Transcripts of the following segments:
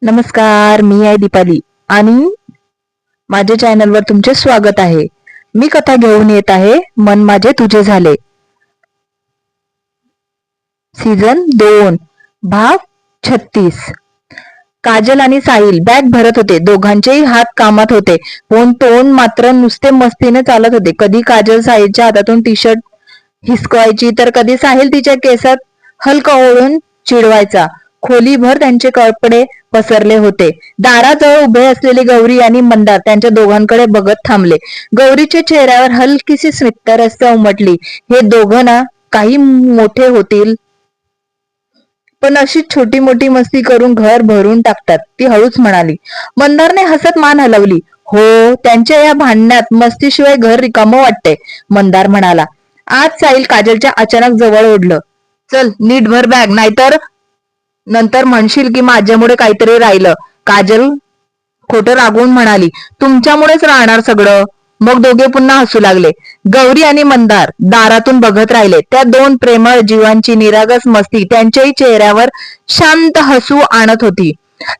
नमस्कार, मी आहे दीपाली आणि माझ्या चॅनलवर तुमचे स्वागत आहे. मी कथा घेऊन येत आहे मन माझे तुझे झाले, सीझन 2, भाग 36. काजल आणि साहिल बॅग भरत होते. दोघांचेही हात कामात होते, पण तोंड मात्र नुसते मस्तीने चालत होते. कधी काजल साहिलच्या हातातून टी शर्ट हिसकवायची तर कधी साहिल तिच्या केसात हलकं ओढून चिडवायचा. खोलीभर त्यांचे कपडे पसरले होते. दाराजवळ उभे असलेले गौरी आणि मंदार त्यांच्या दोघांकडे बघत थांबले. गौरीच्या चेहऱ्यावर हलकीशी स्मितरस्य उमटली. हे दोघं ना काही मोठे होतील, पण अशी छोटी मोठी मस्ती करून घर भरून टाकतात, ती हळूच म्हणाली. मंदारने हसत मान हलवली. हो, त्यांच्या या भांडणात मस्तीशिवाय घर रिकामं वाटते, मंदार म्हणाला. आज साहिल काजलच्या अचानक जवळ ओढलं. चल नीट भर बॅग, नाहीतर नंतर म्हणशील की माझ्यामुळे काहीतरी राहिलं. काजल खोटं रागवून म्हणाली. तुमच्यामुळेच राहणार सगळं. मग दोघे पुन्हा हसू लागले. गौरी आणि मंदार दारातून बघत राहिले. त्या दोन प्रेमळ जीवांची निरागस मस्ती त्यांच्याही चेहऱ्यावर शांत हसू आणत होती.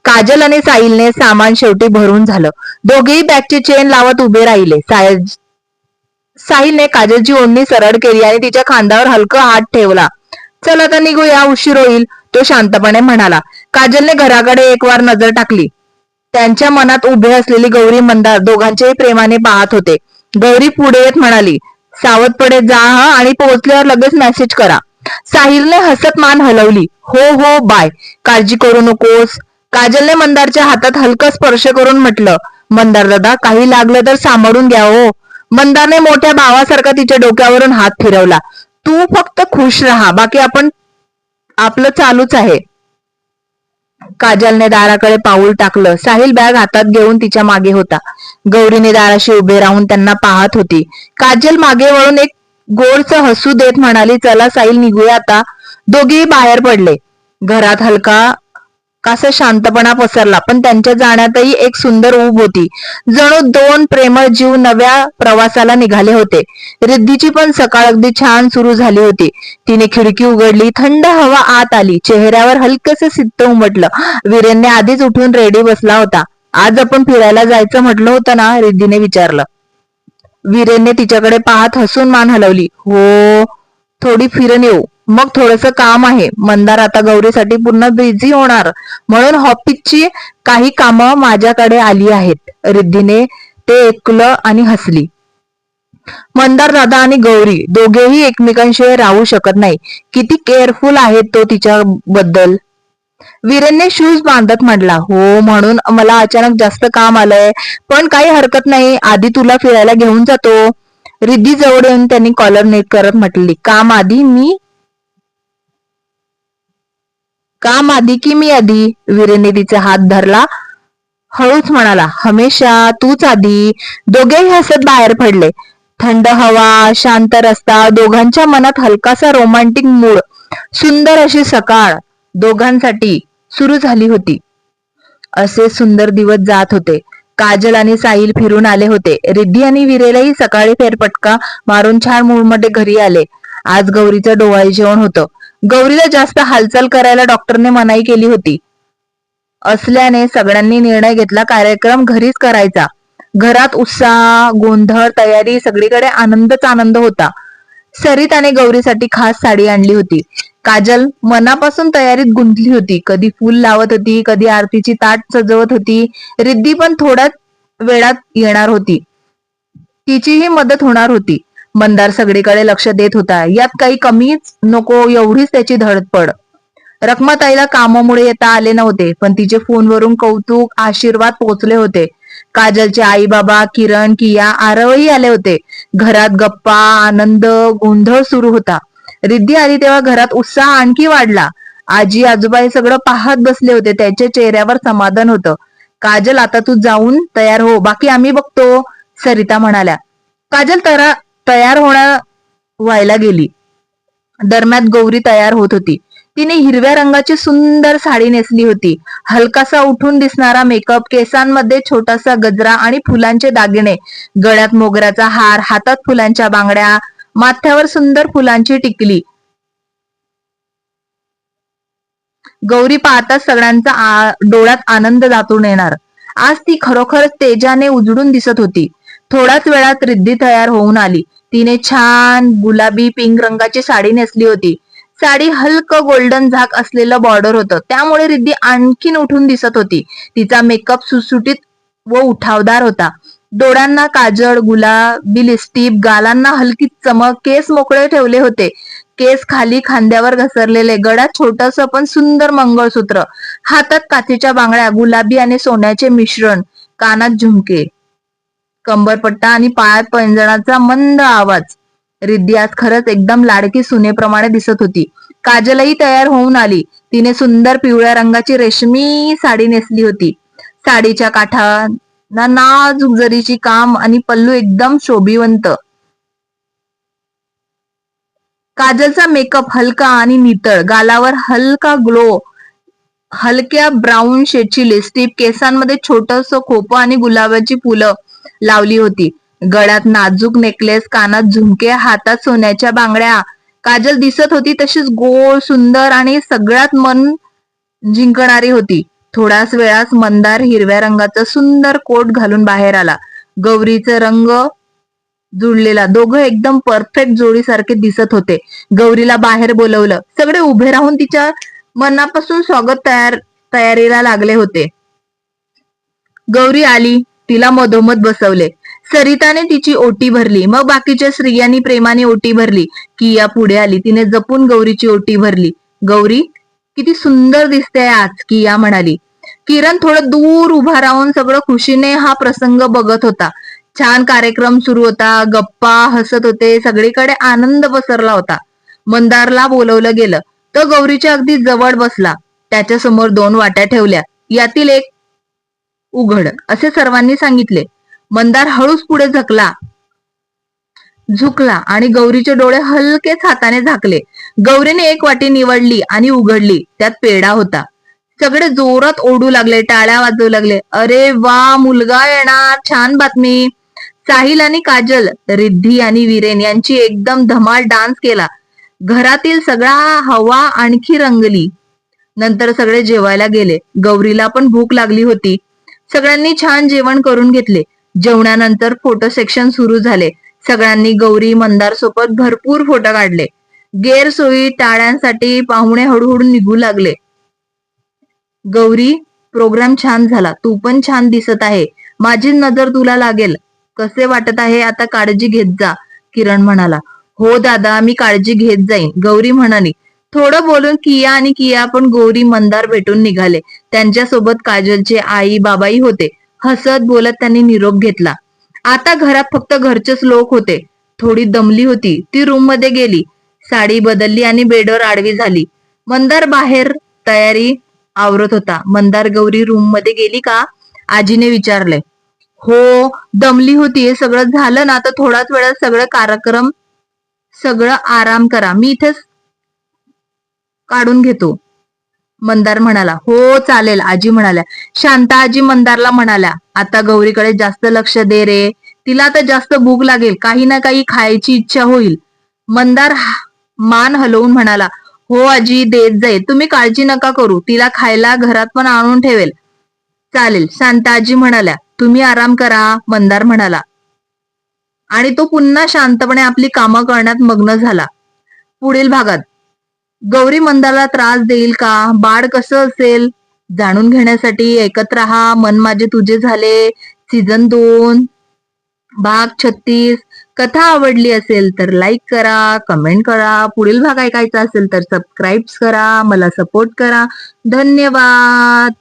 काजल आणि साहिलने सामान शेवटी भरून झालं. दोघेही बॅगची चेन लावत उभे राहिले. साहिलने काजलची ओढणी सरळ केली आणि तिच्या खांद्यावर हलका हात ठेवला. चल आता निघूया, उशीर होईल, तो शांतपणे म्हणाला. काजलने घराकडे एक वार नजर टाकली. त्यांच्या मनात उभे असलेली गौरी मंदार दोघांचेही प्रेमाने पाहत होते. गौरी पुढे येत म्हणाली, सावधपणे जा हा, आणि पोहोचल्यावर लगेच मेसेज करा. साहिलने हसत मान हलवली. हो हो, बाय, काळजी करू नकोस. काजलने मंदारच्या हातात हलका स्पर्श करून म्हटलं. मंदार दादा, काही लागलं तर सांभाळून घ्या हो. मंदारने मोठ्या भावासारखा तिच्या डोक्यावरून हात फिरवला. तू फक्त खुश राहा, बाकी आपण आपलं चालूच आहे. काजलने दाराकडे पाऊल टाकलं. साहिल बॅग हातात घेऊन तिच्या मागे होता. गौरीने दाराशी उभे राहून त्यांना पाहत होती. काजल मागे वळून एक गोडसं हसू देत म्हणाली, चला साहिल, निघूया आता. दोघेही बाहेर पडले. घरात हलका कासा शांतपणा पसरला, पण त्यांच्या जाण्यातही एक सुंदर ऊब होती. जणू दोन प्रेमळ जीव नव्या प्रवासाला निघाले होते. रिद्धीची पण सकाळ अगदी छान सुरू झाली होती. तिने खिडकी उघडली. थंड हवा आत आली. चेहऱ्यावर हलकसे सित्त उमटलं. वीरेनने आधीच उठून रेडी बसला होता. आज आपण फिरायला जायचं म्हटलं होतं ना, रिद्धीने विचारलं. वीरेनने तिच्याकडे पाहत हसून मान हलवली. हो, थोडी फिरून येऊ, मग थोडंसं काम आहे. मंदार आता गौरीसाठी पूर्ण बिझी होणार, म्हणून ऑफिसची काही कामं माझ्याकडे आली आहेत. रिद्धीने ते ऐकलं आणि हसली. मंदार दादा आणि गौरी दोघेही एकमेकांशिवाय राहू शकत नाही. किती केअरफुल आहेत तो तिच्याबद्दल. वीरेनने शूज बांधत म्हटला. हो, म्हणून मला अचानक जास्त काम आलंय, पण काही हरकत नाही, आधी तुला फिरायला घेऊन जातो. रिद्धी जवळ येऊन त्यांनी कॉलर नीट करत म्हटली. काम आधी की मी आधी? वीरेनने तिचा हात धरला. हळूच म्हणाला, हमेशा तूच आधी. दोघेही हसत बाहेर पडले. थंड हवा, शांत रस्ता, दोघांच्या मनात हलकासा रोमॅन्टिक मूड. सुंदर अशी सकाळ दोघांसाठी सुरू झाली होती. असे सुंदर दिवस जात होते. काजल आणि साहिल फिरून आले होते. रिद्धी आणि वीरेलाही सकाळी फेरफटका मारून छान मूडमध्ये घरी आले. आज गौरीचं डोहाळे जेवण होतं. गौरीला जास्त हालचाल करायला डॉक्टरने मनाई केली होती. असल्याने सगळ्यांनी निर्णय घेतला, कार्यक्रम घरीच करायचा. घरात उत्साह, गोंधळ, तयारी, सगळीकडे आनंदच आनंद होता. सरिताने गौरीसाठी खास साडी आणली होती. काजल मनापासून तयारीत गुंतली होती. कधी फूल लावत होती, कधी आरतीची ताट सजवत होती. रिद्धी पण थोड्याच वेळात येणार होती. तिचीही मदत होणार होती. मंदार सगळीकडे लक्ष देत होता. यात काही कमीच नको एवढीच त्याची धडपड. रखमाताईला कामामुळे येता आले नव्हते, पण तिचे फोनवरून कौतुक, आशीर्वाद पोहोचले होते. काजलचे आई बाबा, किरण, किया, आरवही आले होते. घरात गप्पा, आनंद, गोंधळ सुरू होता. रिद्धी आली तेव्हा घरात उत्साह आणखी वाढला. आजी आजोबा हे सगळं पाहत बसले होते. त्यांच्या चेहऱ्यावर समाधान होतं. काजल, आता तू जाऊन तयार हो, बाकी आम्ही बघतो, सरिता म्हणाल्या. काजल तयार व्हायला गेली. दरम्यान गौरी तयार होत होती. तिने हिरव्या रंगाची सुंदर साडी नेसली होती. हलकासा उठून दिसणारा मेकअप, केसांमध्ये छोटासा गजरा आणि फुलांचे दागिने, गळ्यात मोगऱ्याचा हार, हातात फुलांच्या बांगड्या, माथ्यावर सुंदर फुलांची टिकली. गौरी पाहताच सगळ्यांचा डोळ्यात आनंद दाटून येणार. आज ती खरोखर तेजाने उजळून दिसत होती. थोड्याच वेळात रिद्धी तयार होऊन आली. तिने छान गुलाबी पिंक रंगाची साडी नेसली होती. साडी हलकं गोल्डन झाक असलेलं बॉर्डर होतं, त्यामुळे रिद्धी आणखीन उठून दिसत होती. तिचा मेकअप सुटसुटीत व उठावदार होता. डोळ्यांना काजळ, गुलाबी लिपस्टिक, गालांना हलकी चमक, केस मोकळे ठेवले होते. केस खाली खांद्यावर घसरलेले, गळ्यात छोटंसं पण सुंदर मंगळसूत्र, हातात काचेच्या बांगड्या, गुलाबी आणि सोन्याचे मिश्रण, कानात झुमके, कंबरपट्टा आणि पायात पैंजणाचा मंद आवाज. रिद्धी आज खरंच एकदम लाडकी सुनेप्रमाणे दिसत होती. काजलही तयार होऊन आली. तिने सुंदर पिवळ्या रंगाची रेशमी साडी नेसली होती. साडीच्या काठांना नाजूक जरीची काम आणि पल्लू एकदम शोभिवंत. काजलचा मेकअप हलका आणि नितळ, गालावर हलका ग्लो, हलक्या ब्राऊन शेडची लिपस्टिक, केसांमध्ये छोटस खोपं आणि गुलाबाची फुलं लावली होती. गळ्यात नाजूक नेकलेस, कानात झुमके, हातात सोन्याच्या बांगड्या. काजल दिसत होती तशीच गोल, सुंदर आणि सगळ्यात मन जिंकणारी होती. थोड्याच वेळात मंदार हिरव्या रंगाचा सुंदर कोट घालून बाहेर आला. गौरीचे रंग जुळलेला, दोघं एकदम परफेक्ट जोडीसारखे दिसत होते. गौरीला बाहेर बोलवलं. सगळे उभे राहून तिच्या मनापासून स्वागत तयारीला लागले होते. गौरी आली, तिला मधोमध बसवले. सरिताने तिची ओटी भरली. मग बाकीच्या स्त्रियांनी प्रेमाने ओटी भरली. किया पुढे आली. तिने जपून गौरीची ओटी भरली. गौरी किती सुंदर दिसते आज, किया म्हणाली. किरण थोडं दूर उभा राहून सगळं खुशीने हा प्रसंग बघत होता. छान कार्यक्रम सुरू होता. गप्पा हसत होते. सगळीकडे आनंद पसरला होता. मंदारला बोलवलं गेलं. तो गौरीच्या अगदी जवळ बसला. त्याच्या समोर 2 वाट्या ठेवल्या. यातील एक उघड, असे सर्वांनी सांगितले. मंदार हळूच पुढे झुकला आणि गौरीचे डोळे हलकेच हाताने झाकले. गौरीने एक वाटी निवडली आणि उघडली. त्यात पेढा होता. सगळे जोरात ओढू लागले, टाळ्या वाजवू लागले. अरे वा, मुलगा येणार, छान बातमी. साहिल आणि काजल, रिद्धी आणि वीरेन यांची एकदम धमाल डान्स केला. घरातील सगळा हवा आणखी रंगली. नंतर सगळे जेवायला गेले. गौरीला पण भूक लागली होती. सगळ्यांनी छान जेवण करून घेतले. जेवणानंतर फोटो सेक्शन सुरू झाले. सगळ्यांनी गौरी मंदार सोबत भरपूर फोटो काढले. गैरसोयी टाळ्यांसाठी पाहुणे हळूहळू निघू लागले. गौरी, प्रोग्राम छान झाला. तू पण छान दिसत आहे. माझी नजर तुला लागेल. कसे वाटत आहे आता? काळजी घेत जा, किरण म्हणाला. हो दादा, मी काळजी घेत जाईन, गौरी म्हणाली. थोडं बोलून किया पण गौरी मंदार भेटून निघाले. त्यांच्यासोबत काजलचे आई बाबाही होते. हसत बोलत त्यांनी निरोप घेतला. आता घरात फक्त घरचेच लोक होते. थोडी दमली होती. ती रूम मध्ये गेली. साडी बदलली आणि बेडवर आडवी झाली. मंदार बाहेर तयारी आवरत होता. मंदार, गौरी रूम मध्ये गेली का? आजीने विचारले. हो, दमली होती. हे सगळं झालं ना तर थोड्याच वेळात सगळं आराम करा, मी इथेच काढून घेतो, मंदार म्हणाला. हो चालेल, आजी म्हणाल्या. शांता आजी मंदारला म्हणाल्या. आता गौरीकडे जास्त लक्ष दे रे. तिला आता जास्त भूक लागेल. काही ना काही खायची इच्छा होईल. मंदार मान हलवून म्हणाला. हो आजी, देत जाईल. तुम्ही काळजी नका करू. तिला खायला घरात पण आणून ठेवेल. चालेल, शांता आजी म्हणाल्या. तुम्ही आराम करा, मंदार म्हणाला. आणि तो पुन्हा शांतपणे आपली कामं करण्यात मग्न झाला. पुढील भागात गौरी मंदारला त्रास देईल का? बाळ कसं असेल? जाणून घेण्यासाठी ऐकत रहा मन माझे तुझे झाले सीझन 2 भाग 36. कथा आवडली असेल तर लाईक करा, कमेंट करा. पुढील भाग ऐकायचा असेल तर सबस्क्राईब करा, मला सपोर्ट करा. धन्यवाद.